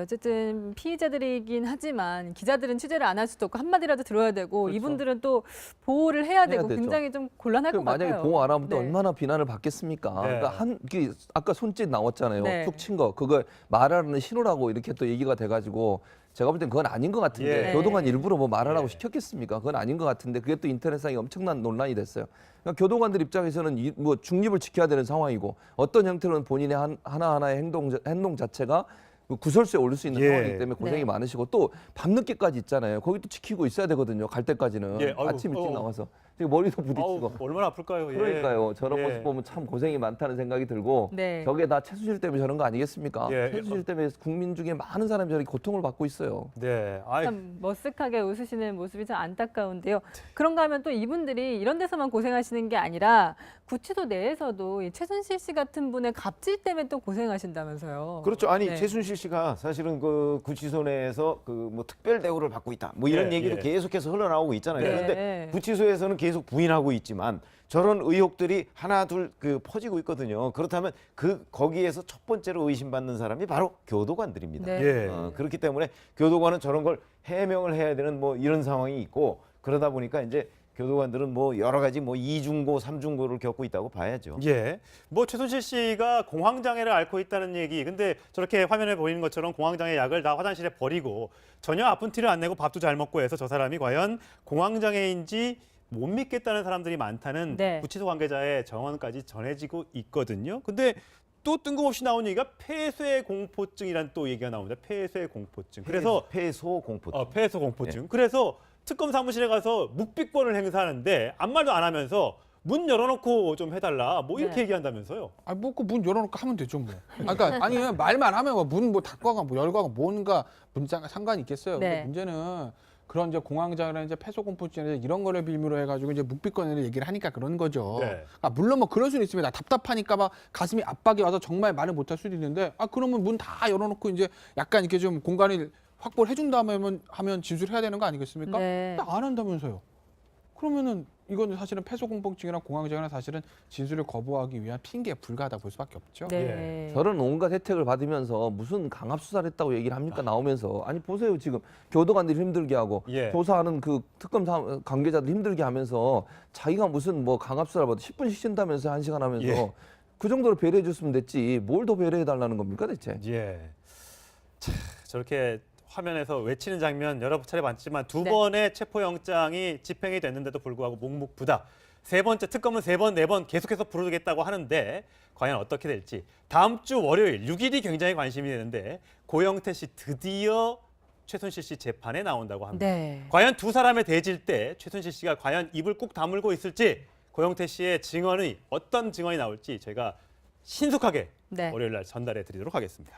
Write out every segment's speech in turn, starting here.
어쨌든 피의자들이긴 하지만 기자들은 취재를 안 할 수도 없고 한마디라도 들어야 되고 그렇죠. 이분들은 또 보호를 해야 되고 되죠. 굉장히 좀 곤란할 것 만약에 같아요. 보호 안 하면 또 네. 얼마나 비난을 받겠습니까? 네. 그러니까 아까 손짓 나왔잖아요. 네. 툭 친 거. 그걸 말하는 신호라고 이렇게 또 얘기가 돼가지고 제가 볼 땐 그건 아닌 것 같은데 예. 교도관 일부러 뭐 말하라고 예. 시켰겠습니까? 그건 아닌 것 같은데 그게 또 인터넷상에 엄청난 논란이 됐어요. 그러니까 교도관들 입장에서는 뭐 중립을 지켜야 되는 상황이고 어떤 형태로는 본인의 하나하나의 행동 자체가 구설수에 올릴 수 있는 예. 상황이기 때문에 고생이 네. 많으시고 또 밤늦게까지 있잖아요. 거기 또 지키고 있어야 되거든요. 갈 때까지는. 예. 아이고, 아침 일찍 나와서. 머리도 부딪히고. 얼마나 아플까요? 예. 그러니까요. 저런 예. 모습 보면 참 고생이 많다는 생각이 들고 네. 저게 다 최순실 때문에 저런 거 아니겠습니까? 예. 최순실 때문에 국민 중에 많은 사람이 저렇게 고통을 받고 있어요. 네. 아이, 참 머쓱하게 웃으시는 모습이 참 안타까운데요. 그런가 하면 또 이분들이 이런 데서만 고생하시는 게 아니라 구치소 내에서도 이 최순실 씨 같은 분의 갑질 때문에 또 고생하신다면서요. 그렇죠. 아니 네. 최순실 씨가 사실은 그 구치소 내에서 그 뭐 특별 대우를 받고 있다. 뭐 이런 예, 얘기도 예. 계속해서 흘러나오고 있잖아요. 네. 그런데 구치소에서는 계속 부인하고 있지만 저런 의혹들이 하나 둘 그 퍼지고 있거든요. 그렇다면 거기에서 첫 번째로 의심받는 사람이 바로 교도관들입니다. 네. 예. 그렇기 때문에 교도관은 저런 걸 해명을 해야 되는 뭐 이런 상황이 있고 그러다 보니까 이제 교도관들은 뭐 여러 가지 뭐 이중고, 삼중고를 겪고 있다고 봐야죠. 예. 뭐 최순실 씨가 공황장애를 앓고 있다는 얘기. 근데 저렇게 화면에 보이는 것처럼 공황장애 약을 다 화장실에 버리고 전혀 아픈 티를 안 내고 밥도 잘 먹고 해서 저 사람이 과연 공황장애인지 못 믿겠다는 사람들이 많다는 네. 구치소 관계자의 정언까지 전해지고 있거든요. 근데 또 뜬금없이 나온 얘기가 폐쇄 공포증이란 또 얘기가 나옵니다. 폐쇄 공포증. 그래서 폐소 공포증. 폐소 공포증. 그래서 특검 사무실에 가서 묵비권을 행사하는데 아무 말도 안 하면서 문 열어놓고 좀 해달라. 뭐 이렇게 네. 얘기한다면서요. 아니 뭐 그 문 열어놓고 하면 되죠 뭐. 그러니까 아니면 말만 하면 문 뭐 닫거나 뭐 열거나 뭔가 문자가 상관이 있겠어요. 네. 근데 문제는 그런 이제 공황장애나 이제 폐소공포증이나 이런 거를 빌미로 해가지고 이제 묵비권을 얘기를 하니까 그런 거죠. 네. 물론 뭐 그럴 수는 있습니다. 답답하니까 막 가슴이 압박이 와서 정말 말을 못할 수도 있는데 그러면 문 다 열어놓고 이제 약간 이렇게 좀 공간을 확보를 해준 다음에 하면 진술해야 되는 거 아니겠습니까? 네. 근데 안 한다면서요. 그러면은 이건 사실은 폐소공포증이나 공황장애나 사실은 진술을 거부하기 위한 핑계에 불과하다 볼 수밖에 없죠. 네. 저런 온갖 혜택을 받으면서 무슨 강압 수사를 했다고 얘기를 합니까? 나오면서. 아니 보세요. 지금 교도관들이 힘들게 하고 예. 조사하는 그 특검 관계자들 힘들게 하면서 자기가 무슨 뭐 강압 수사를 받아 10분씩 쉰다면서 1시간 하면서 예. 그 정도로 배려해 줬으면 됐지. 뭘 더 배려해 달라는 겁니까 대체? 예. 자, 저렇게 화면에서 외치는 장면 여러 차례 봤지만 두 네. 번의 체포영장이 집행이 됐는데도 불구하고 묵묵부답. 세 번째 특검은 세 번, 네 번 계속해서 부르겠다고 하는데 과연 어떻게 될지. 다음 주 월요일 6일이 굉장히 관심이 되는데 고영태 씨 드디어 최순실 씨 재판에 나온다고 합니다. 네. 과연 두 사람의 대질 때 최순실 씨가 과연 입을 꾹 다물고 있을지 고영태 씨의 증언이 어떤 증언이 나올지 제가 신속하게 네. 월요일 날 전달해 드리도록 하겠습니다.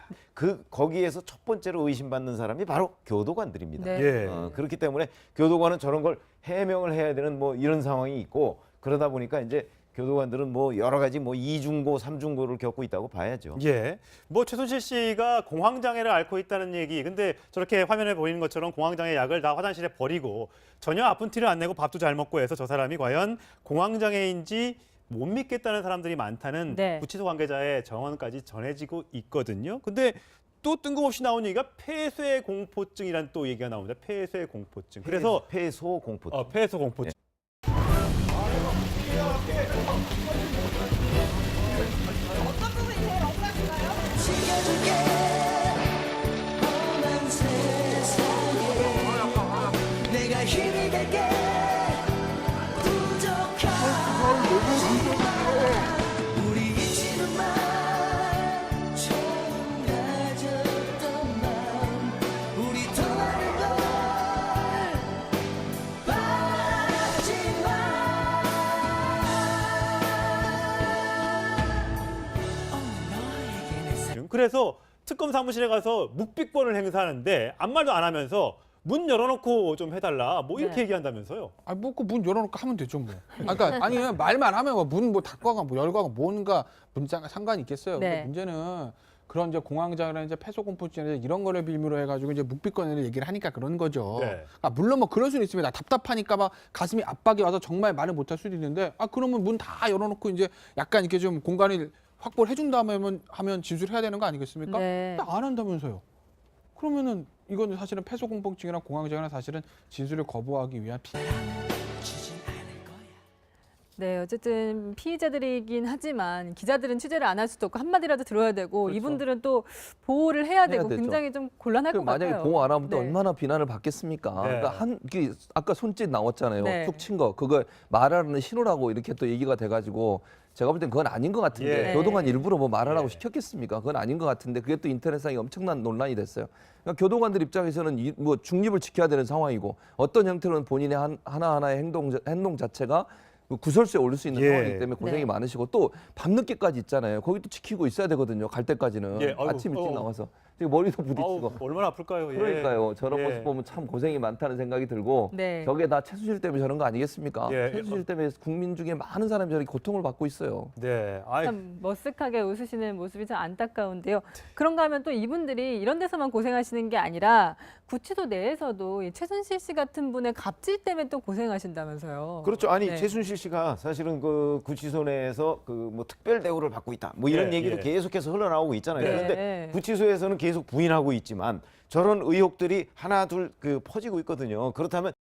거기에서 첫 번째로 의심받는 사람이 바로 교도관들입니다. 네. 예. 그렇기 때문에 교도관은 저런 걸 해명을 해야 되는 뭐 이런 상황이 있고 그러다 보니까 이제 교도관들은 뭐 여러 가지 뭐 이중고, 삼중고를 겪고 있다고 봐야죠. 예. 뭐 최순실 씨가 공황장애를 앓고 있다는 얘기. 근데 저렇게 화면에 보이는 것처럼 공황장애 약을 다 화장실에 버리고 전혀 아픈 티를 안 내고 밥도 잘 먹고 해서 저 사람이 과연 공황장애인지 못 믿겠다는 사람들이 많다는 네. 구치소 관계자의 정언까지 전해지고 있거든요. 근데 또 뜬금없이 나온 얘기가 폐쇄 공포증이란 또 얘기가 나옵니다. 폐쇄 공포증. 그래서 폐소 공포증. 폐소 공포증. 어떤 부분이 제일 억울하신가요? 내가 힘이 될게 우리 잊지는 마 처음 가졌던 마음 우리 떠나는 걸 바라지 마 그래서 특검 사무실에 가서 묵비권을 행사하는데 아무 말도 안 하면서 문 열어놓고 좀 해달라. 뭐 이렇게 네. 얘기한다면서요. 뭐 그 문 열어놓고 하면 되죠 뭐. 그러니까 아니면 말만 하면 문 뭐 닫거나 뭐 열거나 뭔가 문자가 상관이 있겠어요. 네. 근데 문제는 그런 이제 공황장애나 이제 폐소공포증이나 이런 거를 빌미로 해가지고 이제 묵비권을 얘기를 하니까 그런 거죠. 네. 물론 뭐 그럴 수는 있습니다. 답답하니까 막 가슴이 압박이 와서 정말 말을 못할 수도 있는데 그러면 문 다 열어놓고 이제 약간 이렇게 좀 공간을 확보를 해준 다음에 하면 진술해야 되는 거 아니겠습니까? 네. 근데 안 한다면서요. 그러면은 이거는 사실은 폐소공포증이나 공황장애나 사실은 진술을 거부하기 위한 네, 어쨌든 피의자들이긴 하지만 기자들은 취재를 안 할 수도 없고 한마디라도 들어야 되고 그렇죠. 이분들은 또 보호를 해야 되고 되죠. 굉장히 좀 곤란할 것 만약에 같아요. 보호 안 하면 또 네. 얼마나 비난을 받겠습니까? 네. 그러니까 이게 아까 손짓 나왔잖아요. 네. 툭 친 거. 그거 말하는 신호라고 이렇게 또 얘기가 돼가지고 제가 볼 땐 그건 아닌 것 같은데 예. 교도관 일부러 뭐 말하라고 예. 시켰겠습니까? 그건 아닌 것 같은데 그게 또 인터넷상에 엄청난 논란이 됐어요. 그러니까 교도관들 입장에서는 뭐 중립을 지켜야 되는 상황이고 어떤 형태로는 본인의 하나하나의 행동 자체가 구설수에 올릴 수 있는 예. 상황이기 때문에 고생이 네. 많으시고 또 밤늦게까지 있잖아요. 거기 또 지키고 있어야 되거든요. 갈 때까지는 예, 아이고, 아침 일찍 나와서 머리도 부딪히고. 얼마나 아플까요? 예. 그러니까요. 저런 예. 모습 보면 참 고생이 많다는 생각이 들고 네. 저게 다 최순실 때문에 저런 거 아니겠습니까? 예. 최순실 때문에 국민 중에 많은 사람이 저렇게 고통을 받고 있어요. 네. 아이, 참 머쓱하게 웃으시는 모습이 참 안타까운데요. 그런가 하면 또 이분들이 이런 데서만 고생하시는 게 아니라 구치소 내에서도 이 최순실 씨 같은 분의 갑질 때문에 또 고생하신다면서요. 그렇죠. 아니 네. 최순실 씨가 사실은 그 구치소 내에서 그 뭐 특별 대우를 받고 있다. 뭐 이런 예, 얘기도 예. 계속해서 흘러나오고 있잖아요. 네. 그런데 구치소에서는 계속 부인하고 있지만 저런 의혹들이 하나 둘 그 퍼지고 있거든요. 그렇다면